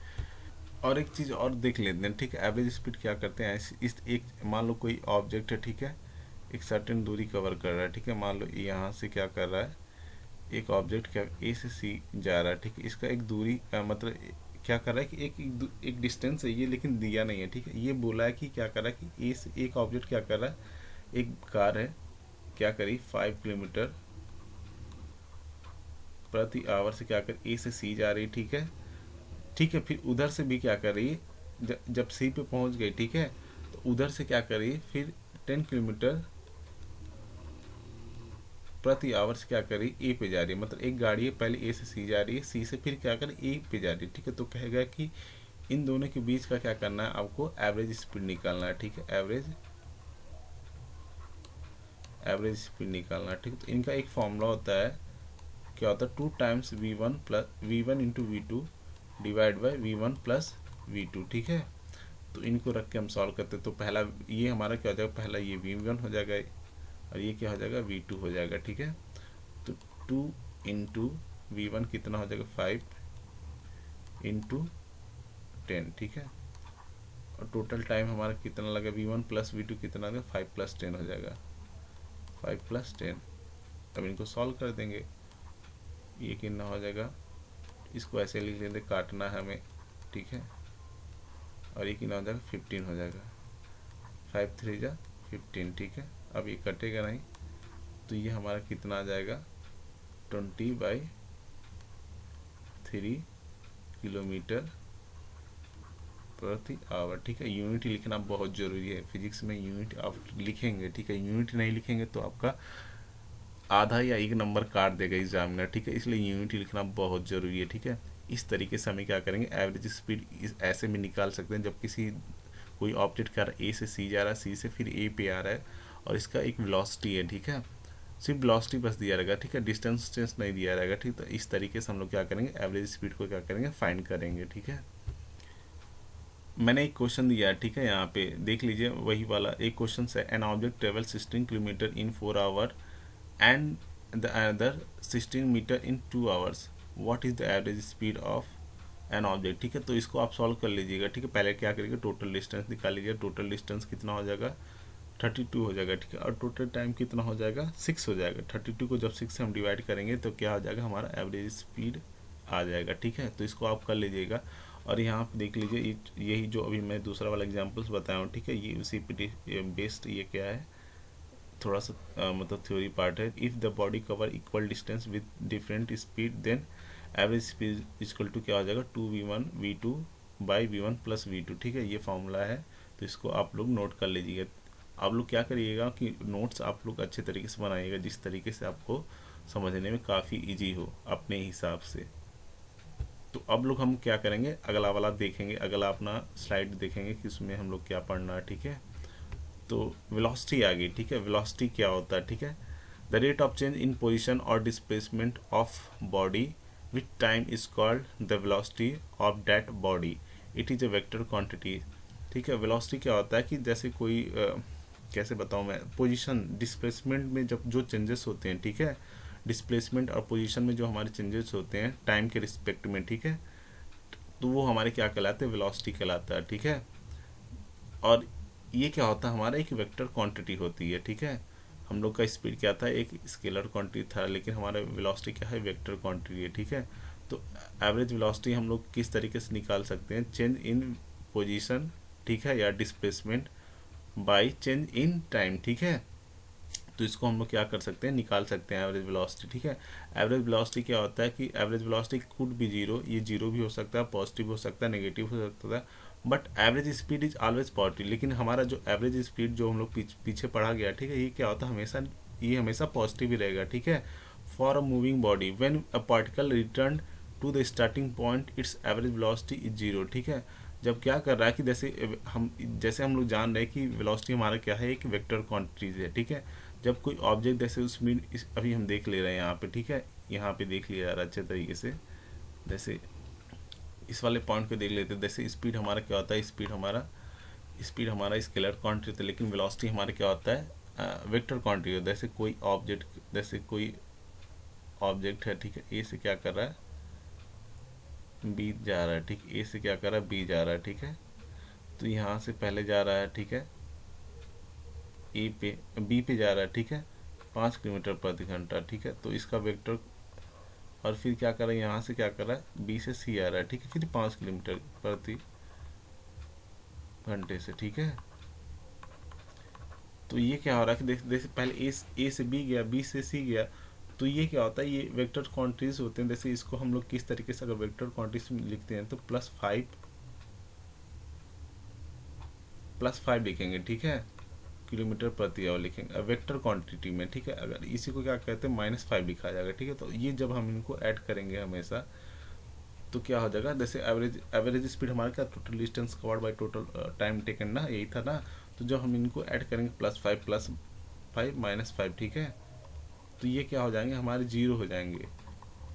और एक चीज़ और देख लेते हैं, ठीक है। एवरेज स्पीड क्या करते हैं, इस एक मान लो कोई ऑब्जेक्ट है, ठीक है, एक सर्टेन दूरी कवर कर रहा है, ठीक है। मान लो यहाँ से क्या कर रहा है, एक ऑब्जेक्ट क्या ए से सी जा रहा है, ठीक है। इसका एक दूरी मतलब क्या कर रहा है कि एक डिस्टेंस है ये, लेकिन दिया नहीं है, ठीक है। ये बोला है कि क्या कर रहा है कि ए से एक ऑब्जेक्ट क्या कर रहा है, एक कार है, क्या करी 5 किलोमीटर प्रति आवर से क्या कर ए से सी जा रही है, ठीक है, ठीक है। फिर उधर से भी क्या कर रही है, जब सी पे पहुंच गई, ठीक है, तो उधर से क्या कर रही है, फिर 10 किलोमीटर प्रति आवर से क्या कर रही है, ए पे जा रही है। मतलब एक गाड़ी है, पहले ए से सी जा रही है, सी से फिर क्या कर ए पे जा रही है, ठीक है। तो कहेगा कि इन दोनों के बीच का क्या करना है, आपको एवरेज स्पीड निकालना है, ठीक है। एवरेज स्पीड निकालना है, ठीक है। तो इनका एक फॉर्मूला होता है, क्या होता है, 2 times v1 into v2 divide by v1 + v2, ठीक है। तो इनको रख के हम सॉल्व करते हैं। तो पहला ये हमारा क्या हो जाएगा, पहला ये v1 हो जाएगा, और ये क्या हो जाएगा, v2 हो जाएगा, ठीक है। तो 2 इंटू v1 कितना हो जाएगा, 5 इंटू 10, ठीक है। और टोटल टाइम हमारा कितना लगा, v1 + v2 कितना लगा, 5 + 10 हो जाएगा, 5 + 10। अब इनको सॉल्व कर देंगे, ये कितना हो जाएगा, इसको ऐसे लिख लेते, काटना है हमें, ठीक है। और ये कितना हो जाएगा, 15 हो जाएगा, 5 × 3 = 15, ठीक है। अब ये कटेगा नहीं, तो ये हमारा कितना आ जाएगा, 20/3 किलोमीटर प्रति आवर, ठीक है। यूनिट लिखना बहुत ज़रूरी है, फिजिक्स में यूनिट आप लिखेंगे, ठीक है। यूनिट नहीं लिखेंगे तो आपका आधा या 1 नंबर काट देगा एग्जामिनर, ठीक है। इसलिए यूनिट लिखना बहुत ज़रूरी है, ठीक है। इस तरीके से हमें क्या करेंगे, एवरेज स्पीड ऐसे में निकाल सकते हैं, जब कोई ऑब्जेक्ट का ए से सी जा रहा है, सी से फिर ए पे आ रहा है, और इसका एक वेलोसिटी है, ठीक है। सिर्फ वेलोसिटी बस दिया रहेगा, ठीक है, डिस्टेंस नहीं दिया रहेगा, ठीक। तो इस तरीके से हम लोग क्या करेंगे, एवरेज स्पीड को क्या करेंगे, फाइंड करेंगे, ठीक है। मैंने एक क्वेश्चन दिया है, ठीक है, यहाँ पे देख लीजिए, वही वाला एक क्वेश्चन है। An object travel 16 kilometre in 4 hour and the other 16 metre in 2 hours, what is the average speed of an object, ठीक है। तो इसको आप सॉल्व कर लीजिएगा, ठीक है। पहले क्या करिएगा, टोटल डिस्टेंस निकाल लीजिएगा, टोटल डिस्टेंस कितना हो जाएगा, 32 हो जाएगा, ठीक है। और टोटल टाइम कितना हो जाएगा, 6 हो जाएगा। 32 को जब 6 से हम डिवाइड करेंगे तो क्या हो जाएगा, हमारा एवरेज स्पीड आ जाएगा, ठीक है। तो इसको आप कर लीजिएगा। और यहाँ पे देख लीजिए, यही जो अभी मैं दूसरा वाला एग्जाम्पल्स बताया हूँ, ठीक है, ये उसी पे बेस्ड ये क्या है, थोड़ा सा मतलब थ्योरी पार्ट है। If the body cover equal distance with different speed, then average speed equal to क्या हो जाएगा, 2v1v2/v1 + v2, ठीक है। ये फॉर्मूला है, तो इसको आप लोग नोट कर लीजिएगा। आप लोग क्या करिएगा कि नोट्स आप लोग अच्छे तरीके से बनाइएगा, जिस तरीके से आपको समझने में काफ़ी ईजी हो अपने हिसाब से। तो अब लोग हम क्या करेंगे, अगला वाला देखेंगे, अगला अपना स्लाइड देखेंगे कि उसमें हम लोग क्या पढ़ना है, ठीक है। तो वेलोसिटी आ गई, ठीक है। वेलोसिटी क्या होता है, ठीक है, the rate of change in position और displacement of body with time is called the velocity of that body, it is a vector quantity, ठीक है। वेलोसिटी क्या होता है कि जैसे कोई कैसे बताऊँ मैं, पोजीशन डिस्प्लेसमेंट में जब जो चेंजेस होते हैं, ठीक है, डिस्प्लेसमेंट और पोजीशन में जो हमारे चेंजेस होते हैं टाइम के रिस्पेक्ट में, ठीक है, तो वो हमारे क्या कहलाते हैं, वेलोसिटी कहलाता है, ठीक है। और ये क्या होता है, हमारा एक वेक्टर क्वांटिटी होती है, ठीक है। हम लोग का स्पीड क्या था, एक स्केलर क्वांटिटी था, लेकिन हमारा वेलोसिटी क्या है, वेक्टर क्वांटिटी है, ठीक है। तो एवरेज वेलोसिटी हम लोग किस तरीके से निकाल सकते हैं, चेंज इन पोजीशन, ठीक है, या displacement by change in time, ठीक है। तो इसको हम लोग क्या कर सकते हैं, निकाल सकते हैं एवरेज वेलोसिटी, ठीक है। एवरेज वेलोसिटी क्या होता है कि average velocity could be zero, ये जीरो भी हो सकता है, पॉजिटिव हो सकता है, नेगेटिव हो सकता है, but average speed is always positive. लेकिन हमारा जो एवरेज स्पीड जो हम लोग पीछे पढ़ा गया, ठीक है, ये क्या होता है, हमेशा ये हमेशा पॉजिटिव ही रहेगा, ठीक है। For a moving body when a particle return to the starting point its average velocity is zero, ठीक है। जब क्या कर रहा है कि जैसे हम लोग जान रहे हैं कि वेलोसिटी हमारा क्या है, एक वेक्टर क्वांटिटीज है, ठीक है। जब कोई ऑब्जेक्ट जैसे उसमें अभी हम देख ले रहे हैं यहाँ पे, ठीक है, यहाँ पे देख लिया जा रहा है अच्छे तरीके से, जैसे इस वाले पॉइंट पे देख लेते हैं। जैसे स्पीड हमारा क्या होता है, स्पीड हमारा स्केलर क्वांटिटी होता है, लेकिन वेलोसिटी हमारा क्या होता है, वेक्टर क्वांटिटी होता है। जैसे कोई ऑब्जेक्ट है, ठीक है, ए से क्या कर रहा है, बी जा रहा है, ठीक, ए से क्या कर रहा है, बी जा रहा है, ठीक है। तो यहाँ से पहले जा रहा है, ठीक है, ए पे बी पे जा रहा है, ठीक है, 5 किलोमीटर प्रति घंटा, ठीक है। तो इसका वेक्टर, और फिर क्या कर रहा है, यहाँ से क्या कर रहा है, बी से सी आ रहा है, ठीक है, फिर 5 किलोमीटर प्रति घंटे से, ठीक है। तो ये क्या हो रहा है कि जैसे पहले ए से बी गया, बी से सी गया, तो ये क्या होता है, ये वेक्टर क्वांटिटीज होते हैं। जैसे इसको हम लोग किस तरीके से अगर वेक्टर क्वांटिटीज में लिखते हैं तो +5 लिखेंगे, ठीक है, किलोमीटर प्रति आवर लिखेंगे वेक्टर क्वांटिटी में, ठीक है। अगर इसी को क्या कहते हैं, -5 लिखा जाएगा, ठीक है। तो ये जब हम इनको ऐड करेंगे हमेशा, तो क्या हो जाएगा, जैसे एवरेज स्पीड हमारा क्या, total distance covered by total time taken ना, यही था ना। तो जब हम इनको ऐड करेंगे +5 -5, ठीक है, तो ये क्या हो जाएंगे, हमारे जीरो हो जाएंगे।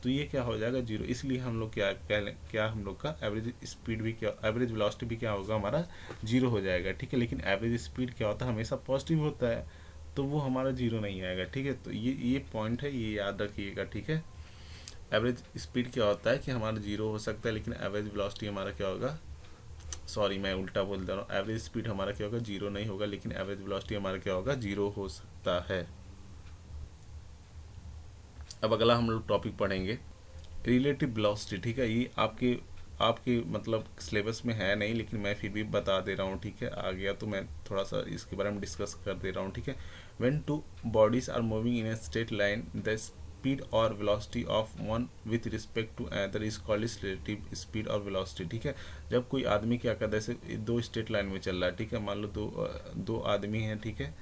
तो ये क्या हो जाएगा, जीरो। इसलिए हम लोग क्या हम लोग का एवरेज स्पीड भी क्या, एवरेज वेलोसिटी भी क्या होगा, हमारा जीरो हो जाएगा, ठीक है। लेकिन एवरेज स्पीड क्या होता है, हमेशा पॉजिटिव होता है, तो वो हमारा जीरो नहीं आएगा, ठीक है। तो ये पॉइंट है, ये याद रखिएगा, ठीक है। एवरेज स्पीड क्या होता है कि हमारा जीरो हो सकता है, लेकिन एवरेज वेलोसिटी हमारा क्या होगा, सॉरी मैं उल्टा बोल दे रहा हूँ, एवरेज स्पीड हमारा क्या होगा, जीरो नहीं होगा, लेकिन एवरेज वेलोसिटी हमारा क्या होगा, जीरो हो सकता है। अब अगला हम लोग टॉपिक पढ़ेंगे रिलेटिव वेलोसिटी, ठीक है। ये आपके आपके मतलब सिलेबस में है नहीं, लेकिन मैं फिर भी बता दे रहा हूँ, ठीक है। आ गया तो मैं थोड़ा सा इसके बारे में डिस्कस कर दे रहा हूँ, ठीक है। When two bodies are moving in a straight line the speed और velocity of one with respect to other is called relative speed और वेलोसिटी, ठीक है। जब कोई आदमी क्या करता है, जैसे दो स्ट्रेट लाइन में चल रहा है, ठीक है, मान लो दो आदमी हैं, ठीक है,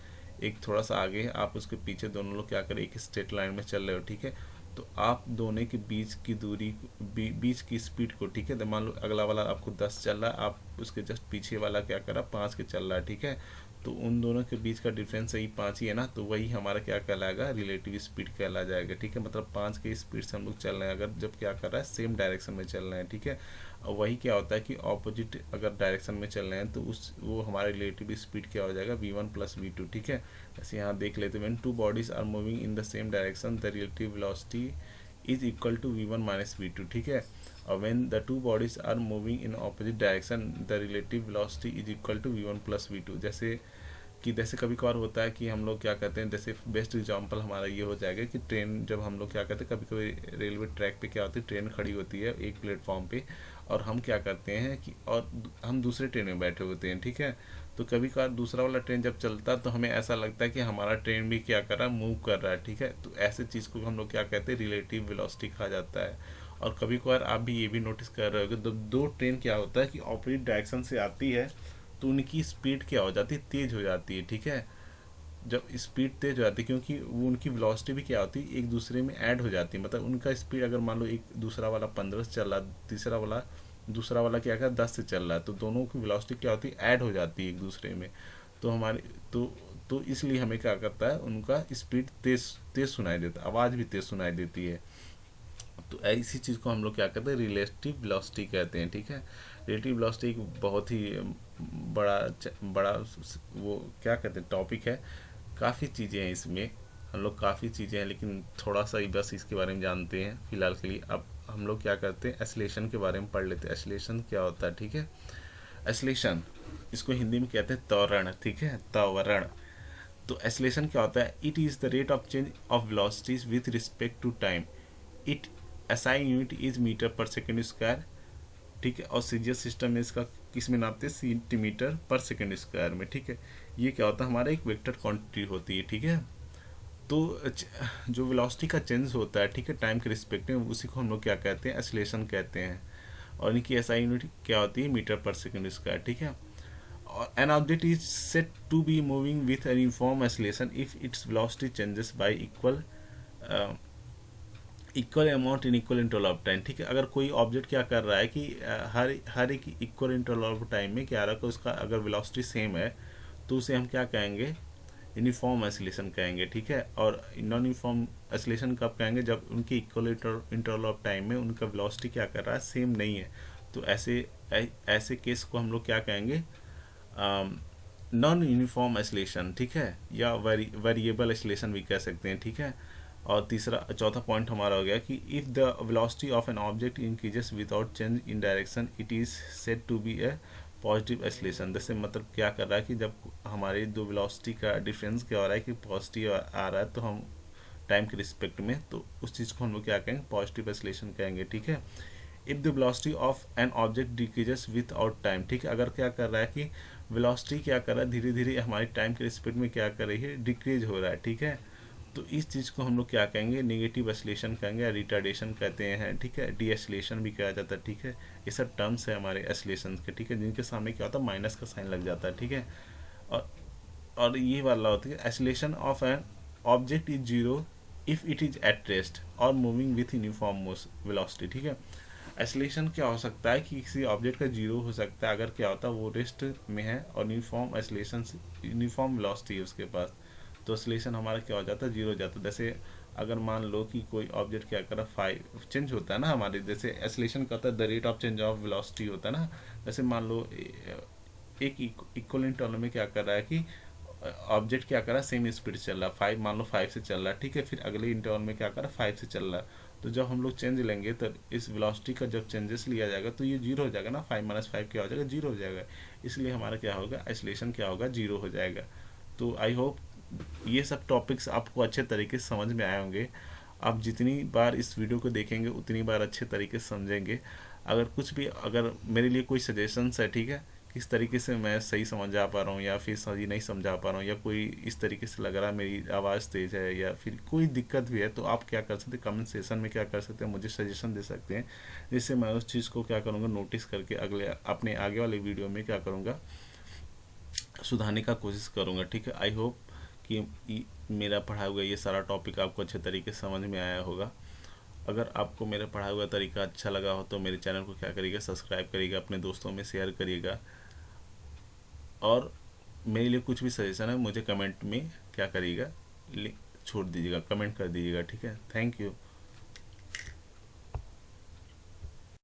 एक थोड़ा सा आगे है, आप उसके पीछे, दोनों लोग क्या करें, एक स्ट्रेट लाइन में चल रहे हो, ठीक है। तो आप दोनों के बीच की दूरी, बीच की स्पीड को, ठीक है, तो मान लो अगला वाला आपको 10 चल रहा है, आप उसके जस्ट पीछे वाला क्या कर रहा है, 5 के चल रहा है, ठीक है। तो उन दोनों के बीच का डिफरेंस यही 5 ही है ना, तो वही हमारा क्या कहलाएगा, रिलेटिव स्पीड कहला जाएगा, ठीक है। मतलब 5 के स्पीड से हम लोग चल रहे हैं, अगर जब क्या कर रहा है, सेम डायरेक्शन में चल रहे हैं, ठीक है। और वही क्या होता है कि ऑपोजिट अगर डायरेक्शन में चल रहे हैं, तो वो हमारा रिलेटिव स्पीड क्या हो जाएगा, v1 + v2, ठीक है। जैसे यहाँ देख लेते हैं, when two bodies are moving in the same direction the relative velocity is equal to v1 - v2, ठीक है। और when the two bodies are moving in opposite direction the relative velocity is equal to v1 + v2। जैसे कभी कभार होता है कि हम लोग क्या कहते हैं, जैसे बेस्ट एग्जांपल हमारा ये हो जाएगा कि ट्रेन, जब हम लोग क्या कहते हैं, कभी कभी रेलवे ट्रैक पे क्या होती है, ट्रेन खड़ी होती है एक प्लेटफॉर्म पे, और हम क्या करते हैं कि और हम दूसरे ट्रेन में बैठे होते हैं, ठीक है। तो कभी कभार दूसरा वाला ट्रेन जब चलता है, तो हमें ऐसा लगता है कि हमारा ट्रेन भी क्या कर रहा है, मूव कर रहा है, ठीक है। तो ऐसे चीज़ को हम लोग क्या कहते हैं, रिलेटिव वेलोसिटी कहा जाता है। और कभी कभार आप भी ये भी नोटिस कर रहे हो कि दो ट्रेन क्या होता है कि ऑपोजिट डायरेक्शन से आती है, तो उनकी स्पीड क्या हो जाती है, तेज हो जाती है, ठीक है। जब स्पीड तेज हो जाती है, क्योंकि वो उनकी वेलोसिटी भी क्या होती है, एक दूसरे में ऐड हो जाती है। मतलब उनका स्पीड अगर मान लो एक दूसरा वाला 15 से चल रहा, दूसरा वाला क्या कर 10 से चल रहा है, तो दोनों की वेलोसिटी क्या होती है, ऐड हो जाती है एक दूसरे में। तो हमारी तो इसलिए हमें क्या करता है, उनका स्पीड तेज तेज सुनाई देता है, आवाज़ भी तेज सुनाई देती है। तो ऐसी चीज़ को हम लोग क्या कहते हैं, रिलेटिव वेलोसिटी कहते हैं, ठीक है। रिलेटिव वेलोसिटी एक बहुत ही बड़ा बड़ा वो क्या कहते हैं, टॉपिक है। काफ़ी चीज़ें हैं इसमें, हम लोग काफ़ी चीज़ें हैं, लेकिन थोड़ा सा ही बस इसके बारे में जानते हैं फिलहाल के लिए। अब हम लोग क्या करते हैं, एसिलेशन के बारे में पढ़ लेते हैं। एसिलेशन क्या होता है, ठीक है। एसिलेशन, इसको हिंदी में कहते हैं त्वरण, ठीक है, त्वरण। तो एक्सेलरेशन क्या होता है, it is the rate of change of velocities with respect to time, it SI unit is metre per second square, ठीक है। और सीजीएस सिस्टम में इसका किस में नापते हैं, सेंटीमीटर पर सेकेंड स्क्वायर में, ठीक है। ये क्या होता है, हमारा एक वेक्टर क्वांटिटी होती है, ठीक है। तो जो वेलोसिटी का चेंज होता है, ठीक है, टाइम के रिस्पेक्ट में, उसी को हम लोग क्या कहते हैं, एक्सेलरेशन कहते हैं। और इनकी एसआई यूनिट क्या होती है, मीटर पर सेकेंड स्क्वायर, ठीक है। और an object is said to be moving with an uniform acceleration if its velocity changes by equal amount in equal interval of time, ठीक है। अगर कोई ऑब्जेक्ट क्या कर रहा है कि हर एक इक्वल इंटरवल ऑफ टाइम में क्या रहा है, उसका अगर वेलोसिटी सेम है तो उसे हम क्या कहेंगे, यूनिफॉर्म एक्सेलरेशन कहेंगे, ठीक है। और नॉन यूनिफॉर्म एक्सेलरेशन कब कहेंगे, जब उनके इक्वल इंटरवल ऑफ टाइम में उनका वेलोसिटी क्या कर रहा है, सेम नहीं है। तो ऐसे केस को हम लोग क्या कहेंगे, नॉन यूनिफॉर्म एक्सेलरेशन, ठीक है, या वेरिएबल एक्सेलरेशन भी कह सकते हैं, ठीक है। और चौथा पॉइंट हमारा हो गया कि if the velocity of an object increases without change in direction it is said to be a positive acceleration. जैसे मतलब क्या कर रहा है कि जब हमारी दो वेलोसिटी का डिफरेंस क्या हो रहा है कि पॉजिटिव आ रहा है, तो हम टाइम के रिस्पेक्ट में, तो उस चीज़ को हम लोग क्या कहेंगे, पॉजिटिव एक्सेलरेशन कहेंगे, ठीक है। If the velocity of an object decreases with out time, ठीक है, अगर क्या कर रहा है कि वेलोसिटी क्या कर रहा है, धीरे धीरे हमारी टाइम के रिस्पेक्ट में क्या कर रही है, डिक्रीज हो रहा है, ठीक है। तो इस चीज़ को हम लोग क्या कहेंगे, नेगेटिव एक्सेलरेशन कहेंगे, या रिटार्डेशन कहते हैं, ठीक है। डी एक्सेलरेशन भी कहा जाता है, ठीक है। ये सब टर्म्स है हमारे एक्सेलरेशन के, ठीक है, जिनके सामने क्या होता है, माइनस का साइन लग जाता है, ठीक है। और ये वाला होता है acceleration of an object is zero if it is at rest और मूविंग विथ यूनिफॉर्म वेलोसिटी, ठीक है। एक्सेलरेशन क्या हो सकता है कि किसी ऑब्जेक्ट का जीरो हो सकता है अगर क्या होता है, वो रेस्ट में है और यूनिफॉर्म एक्सेलरेशन यूनिफॉर्म वेलोसिटी है उसके पास, तो एक्सेलरेशन हमारा क्या हो जाता है, जीरो हो जाता है। जैसे अगर मान लो कि कोई ऑब्जेक्ट क्या कर रहा है, फाइव चेंज होता है ना हमारे, जैसे एक्सेलरेशन का होता है the rate of change of velocity होता है ना। जैसे मान लो एक इक्वल इंटरवल में क्या कर रहा है कि ऑब्जेक्ट क्या कर रहा है, सेम स्पीड चल रहा है, फाइव मान लो फाइव से चल रहा है, ठीक है। फिर अगले इंटरवल में क्या कर रहा है, फाइव से चल रहा है। तो जब हम लोग चेंज लेंगे तो इस वेलोसिटी का जब चेंजेस लिया जाएगा तो ये जीरो हो जाएगा ना, फाइव माइनस फाइव क्या हो जाएगा, जीरो हो जाएगा। इसलिए हमारा क्या होगा, एक्सेलरेशन क्या होगा, जीरो हो जाएगा। तो आई होप ये सब टॉपिक्स आपको अच्छे तरीके से समझ में आए होंगे। आप जितनी बार इस वीडियो को देखेंगे उतनी बार अच्छे तरीके से समझेंगे। अगर कुछ भी, अगर मेरे लिए कोई सजेशंस है, ठीक है, किस तरीके से मैं सही समझा पा रहा हूँ या फिर सही नहीं समझा पा रहा हूँ, या कोई इस तरीके से लग रहा है मेरी आवाज़ तेज़ है या फिर कोई दिक्कत भी है, तो आप क्या कर सकते हैं, कमेंट सेशन में क्या कर सकते हैं, मुझे सजेशन दे सकते हैं, जिससे मैं उस चीज़ को क्या करूँगा, नोटिस करके अपने आगे वाले वीडियो में क्या करूँगा, सुधारने का कोशिश करूँगा, ठीक है। आई होप कि मेरा पढ़ा हुआ ये सारा टॉपिक आपको अच्छे तरीके से समझ में आया होगा। अगर आपको मेरा पढ़ा हुआ तरीका अच्छा लगा हो तो मेरे चैनल को क्या करिएगा, सब्सक्राइब करिएगा, अपने दोस्तों में शेयर करिएगा। और मेरे लिए कुछ भी सजेशन है मुझे कमेंट में क्या करिएगा, छोड़ दीजिएगा, कमेंट कर दीजिएगा, ठीक है। Thank you.